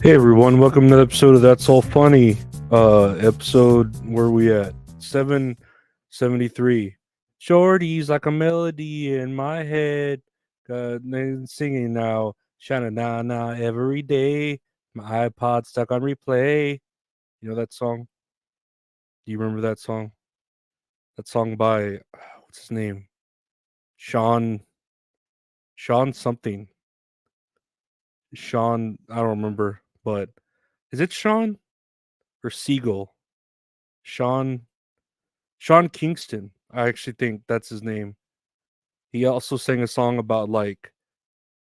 Hey everyone, welcome to the episode of That's All Funny. Episode where we at 773. Shorty's like a melody in my head. Singing now. Shana na na every day. My iPod stuck on replay. You know that song? Do you remember that song? That song by what's his name? Sean Sean something. Sean, I don't remember, but is it Sean or Siegel? Sean Sean Kingston. I actually think that's his name. He also sang a song about like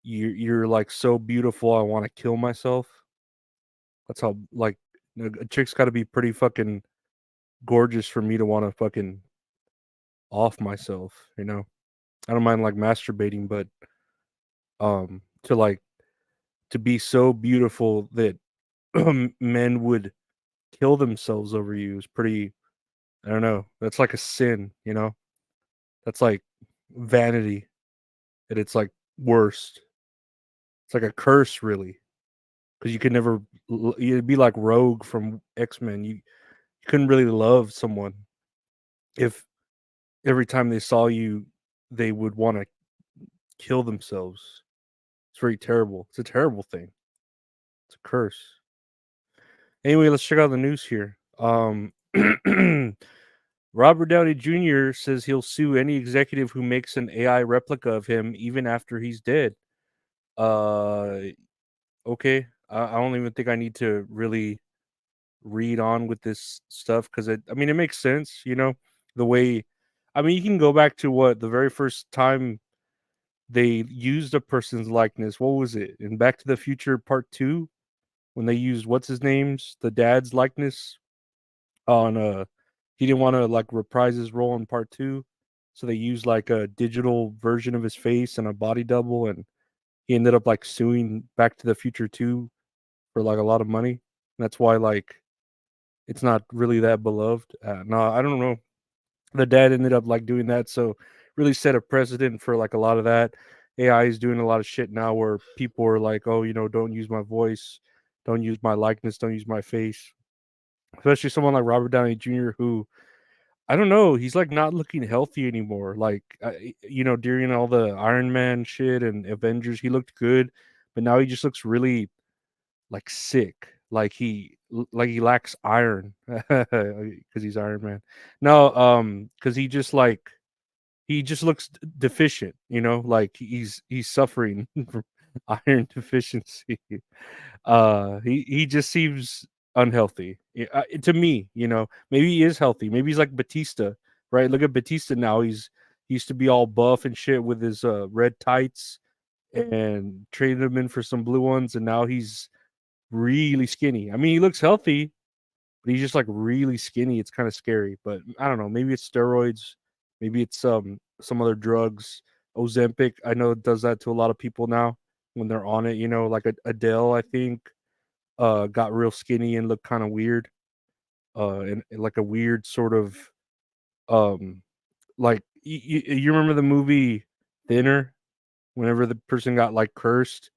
you're like so beautiful I want to kill myself. That's how like a chick's got to be pretty fucking gorgeous for me to want to fucking off myself, you know. I don't mind like masturbating, but to like to be so beautiful that men would kill themselves over you is pretty, I don't know. That's like a sin, you know. That's like vanity at its like worst. It's like a curse, really, because you could never. You'd be like Rogue from X-Men. You couldn't really love someone if every time they saw you, they would want to kill themselves. It's very terrible. It's a terrible thing. It's a curse. Anyway, let's check out the news here. Robert Downey Jr. says he'll sue any executive who makes an AI replica of him, even after he's dead. Uh, okay. I don't even think I need to really read on with this stuff because I mean, it makes sense, you know, the way. I mean, you can go back to what the very first time they used a person's likeness. What was it in Back to the Future Part Two when they used what's his name's the dad's likeness on he didn't want to like reprise his role in Part Two, so they used like a digital version of his face and a body double, and he ended up like suing Back to the Future Two for like a lot of money. And that's why like it's not really that beloved. No, I don't know. The dad ended up like doing that, so really set a precedent for like a lot of that. AI is doing a lot of shit now where people are like, "Oh, you know, don't use my voice, don't use my likeness, don't use my face." Especially someone like Robert Downey Jr., who I don't know, he's like not looking healthy anymore. Like, you know, during all the Iron Man shit and Avengers, he looked good, but now he just looks really like sick, like he lacks iron because he's Iron Man. No, because he just looks deficient, you know, like he's suffering from iron deficiency. He just seems unhealthy to me. You know, maybe he is healthy. Maybe he's like Batista, right? Look at Batista now. He used to be all buff and shit with his red tights and traded him in for some blue ones, and now he's really skinny. I mean, he looks healthy, but he's just like really skinny. It's kind of scary. But I don't know. Maybe it's steroids. Maybe it's some other drugs. Ozempic, I know it does that to a lot of people now when they're on it. You know, like Adele, I think, got real skinny and looked kind of weird. And like a weird sort of um, like you remember the movie Thinner? Whenever the person got like cursed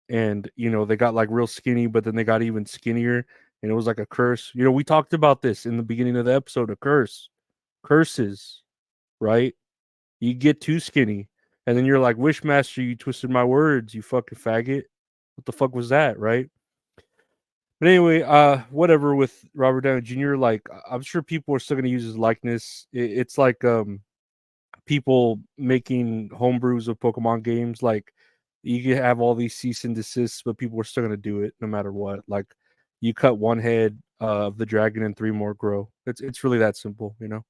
and you know they got like real skinny but then they got even skinnier and it was like a curse. You know, we talked about this in the beginning of the episode. A curses, right? You get too skinny and then you're like, Wishmaster, you twisted my words, you fucking faggot. What the fuck was that, right? But anyway, whatever with Robert Downey Jr. Like, I'm sure people are still gonna use his likeness. It's like people making homebrews of Pokemon games. Like you can have all these cease and desists, but people are still gonna do it no matter what. Like you cut one head of the dragon and three more grow. It's really that simple, you know.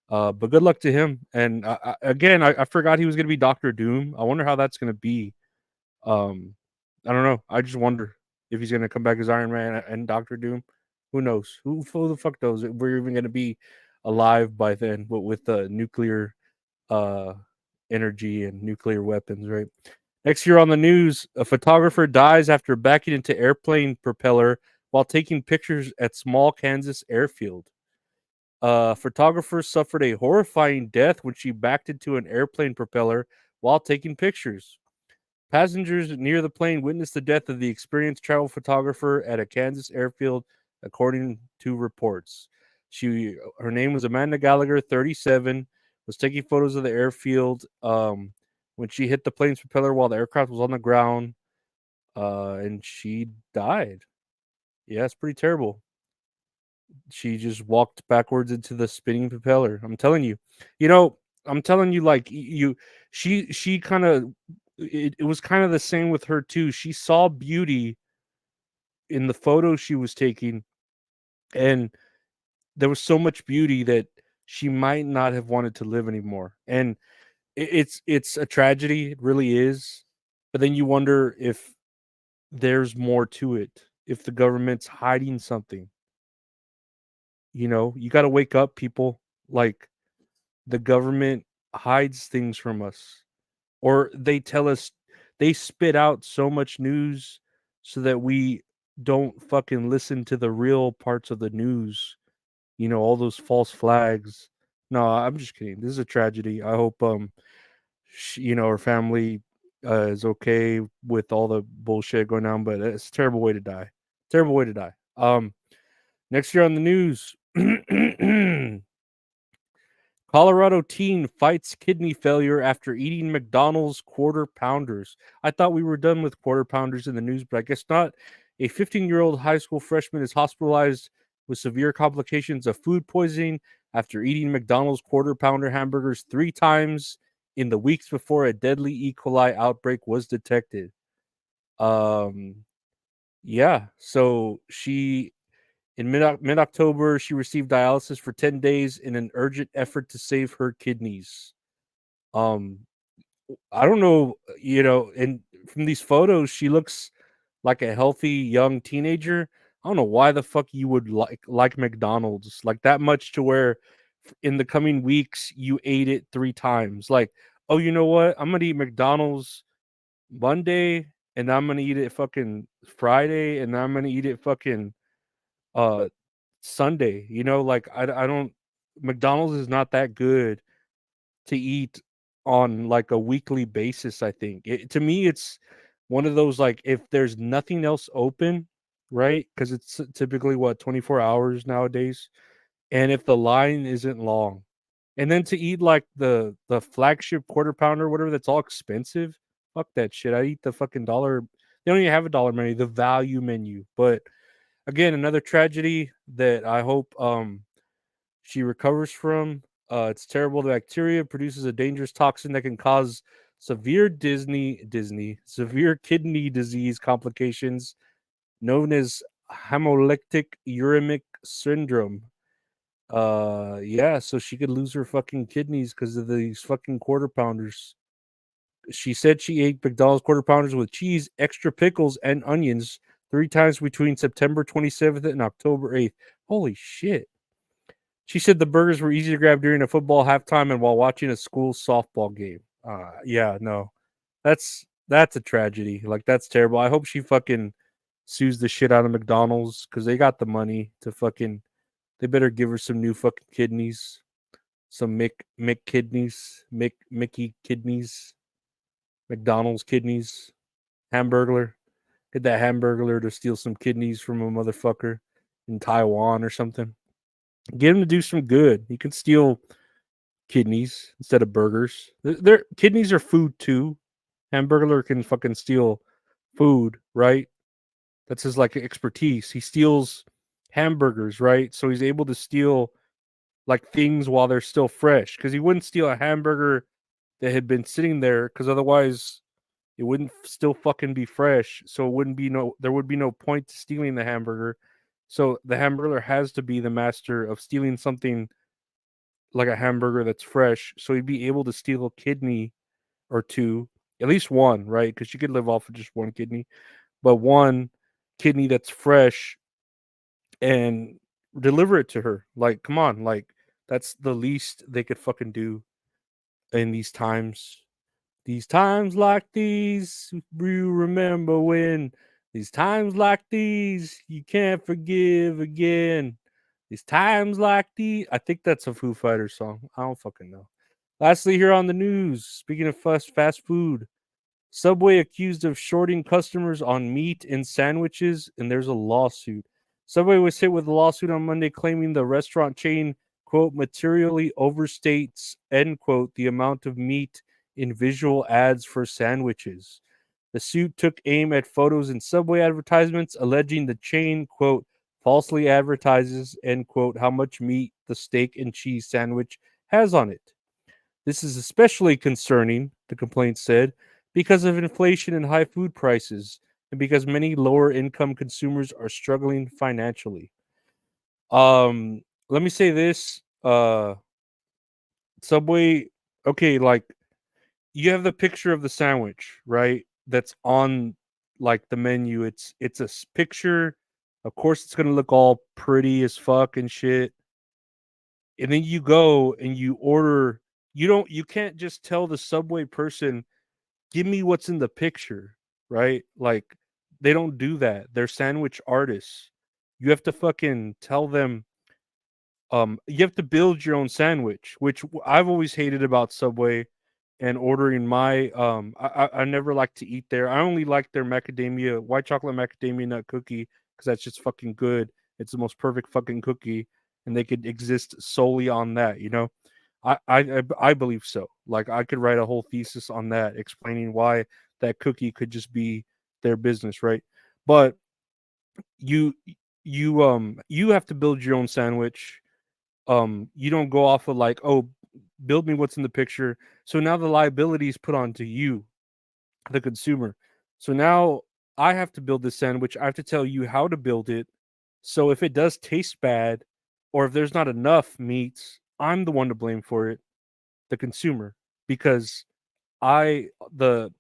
But good luck to him. And again, I forgot he was gonna be Doctor Doom. I wonder how that's gonna be. Um, I don't know. I just wonder if he's gonna come back as Iron Man and Doctor Doom. Who knows? Who the fuck knows? We're even gonna be alive by then, but with nuclear uh energy and nuclear weapons, right? Next year on the news, a photographer dies after backing into airplane propeller while taking pictures at small Kansas airfield. Photographer suffered a horrifying death when she backed into an airplane propeller while taking pictures. Passengers near the plane witnessed the death of the experienced travel photographer at a Kansas airfield, according to reports. Her name was Amanda Gallagher, 37, was taking photos of the airfield when she hit the plane's propeller while the aircraft was on the ground, and she died. Yeah, it's pretty terrible. She just walked backwards into the spinning propeller. I'm telling you, you know, I'm telling you, like she kind of, it was kind of the same with her too. She saw beauty in the photo she was taking, and there was so much beauty that she might not have wanted to live anymore. And it's a tragedy, it really is. But then you wonder if there's more to it, if the government's hiding something. You got to wake up, people. Like, the government hides things from us, or they tell us, they spit out so much news so that we don't fucking listen to the real parts of the news, all those false flags. No, I'm just kidding. This is a tragedy. I hope her family is okay with all the bullshit going on, but it's a terrible way to die. Terrible way to die. Next year on the news, Colorado teen fights kidney failure after eating McDonald's quarter pounders. I thought we were done with quarter pounders in the news, but I guess not. A 15-year-old high school freshman is hospitalized with severe complications of food poisoning after eating McDonald's quarter pounder hamburgers 3 times in the weeks before a deadly E. coli outbreak was detected. Um, yeah, so in mid October, she received dialysis for 10 days in an urgent effort to save her kidneys. Um, I don't know, and from these photos, she looks like a healthy young teenager. I don't know why the fuck you would like McDonald's like that much to where in the coming weeks you ate it 3 times. Like, oh, you know what? I'm gonna eat McDonald's Monday, and I'm gonna eat it fucking Friday, and I'm gonna eat it fucking uh Sunday. Like, I don't. McDonald's is not that good to eat on like a weekly basis. I think to me it's one of those, like, if there's nothing else open, right? Because it's typically what, 24 hours nowadays, and if the line isn't long, and then to eat like the flagship quarter pounder, whatever, that's all expensive. Fuck that shit. I eat the fucking dollar. They don't even have a dollar menu, the value menu. But again, another tragedy that I hope she recovers from. It's terrible. The bacteria produces a dangerous toxin that can cause severe kidney disease complications known as hemolytic uremic syndrome. Yeah, so she could lose her fucking kidneys because of these fucking quarter pounders. She said she ate McDonald's quarter pounders with cheese, extra pickles, and onions 3 times between September 27th and October 8th. Holy shit. She said the burgers were easy to grab during a football halftime and while watching a school softball game. Yeah, no. That's a tragedy. Like, that's terrible. I hope she fucking sues the shit out of McDonald's because they got the money to fucking. They better give her some new fucking kidneys, some Mick kidneys, Mickey kidneys, McDonald's kidneys, Hamburglar. Get that Hamburglar to steal some kidneys from a motherfucker in Taiwan or something. Get him to do some good. He can steal kidneys instead of burgers. Their kidneys are food too. Hamburglar can fucking steal food, right? That's his like expertise. He steals hamburgers, right? So he's able to steal like things while they're still fresh, because he wouldn't steal a hamburger that had been sitting there, because otherwise it wouldn't still fucking be fresh. So there would be no point to stealing the hamburger. So the hamburger has to be the master of stealing something like a hamburger that's fresh. So he'd be able to steal a kidney or two, at least one, right? Because you could live off of just one kidney, but one kidney that's fresh and deliver it to her. Like, come on, like, that's the least they could fucking do in these times. These times like these, you remember when? These times like these, you can't forgive again. These times like these. I think that's a Foo Fighters song. I don't fucking know. Lastly, here on the news, speaking of fast food, Subway accused of shorting customers on meat and sandwiches, and there's a lawsuit. Subway was hit with a lawsuit on Monday claiming the restaurant chain, quote, materially overstates, end quote, the amount of meat in visual ads for sandwiches. The suit took aim at photos in Subway advertisements, alleging the chain, quote, falsely advertises, end quote, how much meat the steak and cheese sandwich has on it. This is especially concerning, the complaint said, because of inflation and high food prices, and because many lower income consumers are struggling financially. Let me say this. Subway, okay, like you have the picture of the sandwich, right? That's on like the menu. It's a picture. Of course, it's gonna look all pretty as fuck and shit. And then you go and you order. You can't just tell the Subway person, give me what's in the picture, right? Like they don't do that. They're sandwich artists. You have to fucking tell them you have to build your own sandwich, which I've always hated about Subway and ordering my I never like to eat there. I only like their macadamia white chocolate macadamia nut cookie because that's just fucking good. It's the most perfect fucking cookie and they could exist solely on that, you know? I believe so. Like I could write a whole thesis on that explaining why that cookie could just be their business, right? But you you have to build your own sandwich. You don't go off of like, oh, build me what's in the picture. So now the liability is put onto you, the consumer. So now I have to build this sandwich. I have to tell you how to build it. So if it does taste bad or if there's not enough meats, I'm the one to blame for it, the consumer, because I the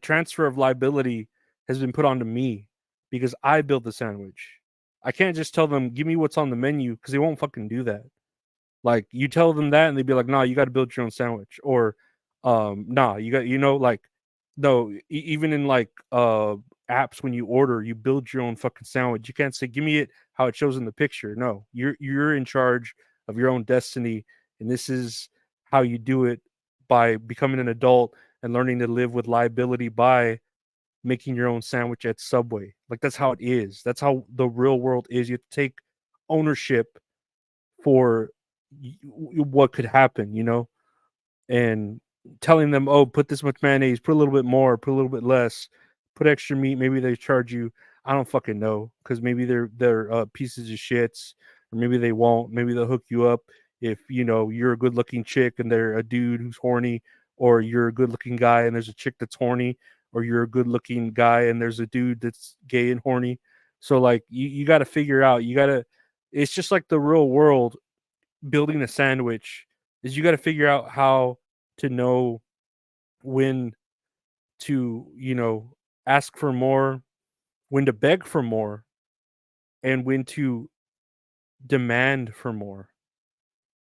transfer of liability has been put onto me because I built the sandwich. I can't just tell them give me what's on the menu because they won't fucking do that. Like you tell them that and they'd be like, "Nah, you got to build your own sandwich," or "Nah, you got like no." Even in like apps when you order, you build your own fucking sandwich. You can't say, "Give me it how it shows in the picture." No, you're in charge of your own destiny, and this is how you do it by becoming an adult and learning to live with liability by making your own sandwich at Subway. Like that's how it is. That's how the real world is. You have to take ownership for what could happen, you know, and telling them, oh, put this much mayonnaise, put a little bit more, put a little bit less, put extra meat. Maybe they charge you. I don't fucking know because maybe they're pieces of shits, or maybe they won't. Maybe they'll hook you up if you know you're a good looking chick and they're a dude who's horny, or you're a good looking guy and there's a chick that's horny, or you're a good looking guy and there's a dude that's gay and horny. So like you got to figure out. You got to. It's just like the real world building a sandwich is you got to figure out how to know when to, you know, ask for more, when to beg for more, and when to demand for more.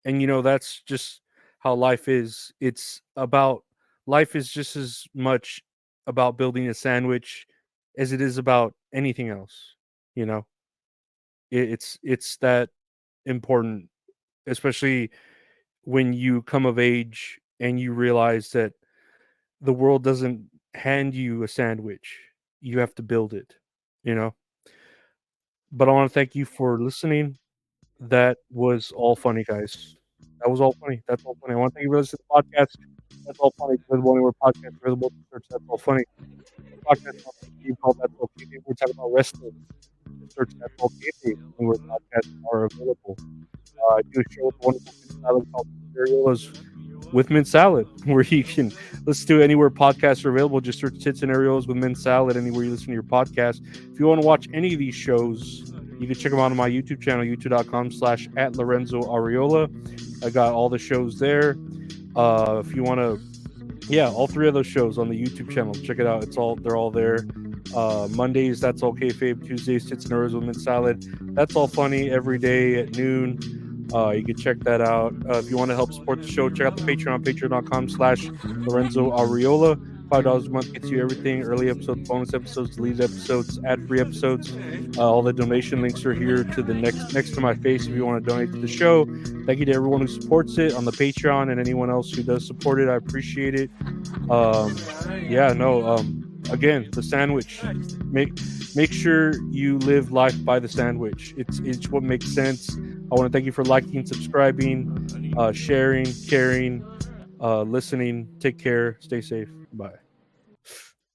And, you know, that's just how life is. It's about life is just as much about building a sandwich as it is about anything else. You know, it's that important, especially when you come of age and you realize that the world doesn't hand you a sandwich. You have to build it, you know? But I want to thank you for listening. That was all funny, guys. That was all funny. That's all funny. I want to thank you for listening to the podcast. That's all funny. There's one more podcast available to search. That's all funny. The podcast on YouTube called That's All Game Day. We're talking about wrestling. Just search That's All Game Day where podcasts are available. I do a show with a wonderful mint salad called Areolas with Mint Salad, where you can listen to anywhere podcasts are available. Just search Tits and Areolas with Mint Salad anywhere you listen to your podcast. If you want to watch any of these shows, you can check them out on my YouTube channel, youtube.com/at Lorenzo Areola. I got all the shows there. If you want to, yeah, all three of those shows on the YouTube channel. Check it out. They're all there. Mondays, That's All Kayfabe. Tuesdays, Tits and Areolas with Mint Salad. That's All Funny every day at noon. You can check that out. If you want to help support the show, check out the Patreon, patreon.com/Lorenzo Areola. $5 a month gets you everything: early episodes, bonus episodes, deleted episodes, ad-free episodes. All the donation links are here to the next to my face if you want to donate to the show. Thank you to everyone who supports it on the Patreon and anyone else who does support it. I appreciate it. Yeah, no, again, the sandwich. Make sure you live life by the sandwich. It's what makes sense. I want to thank you for liking, subscribing, sharing, caring, listening. Take care. Stay safe. Bye.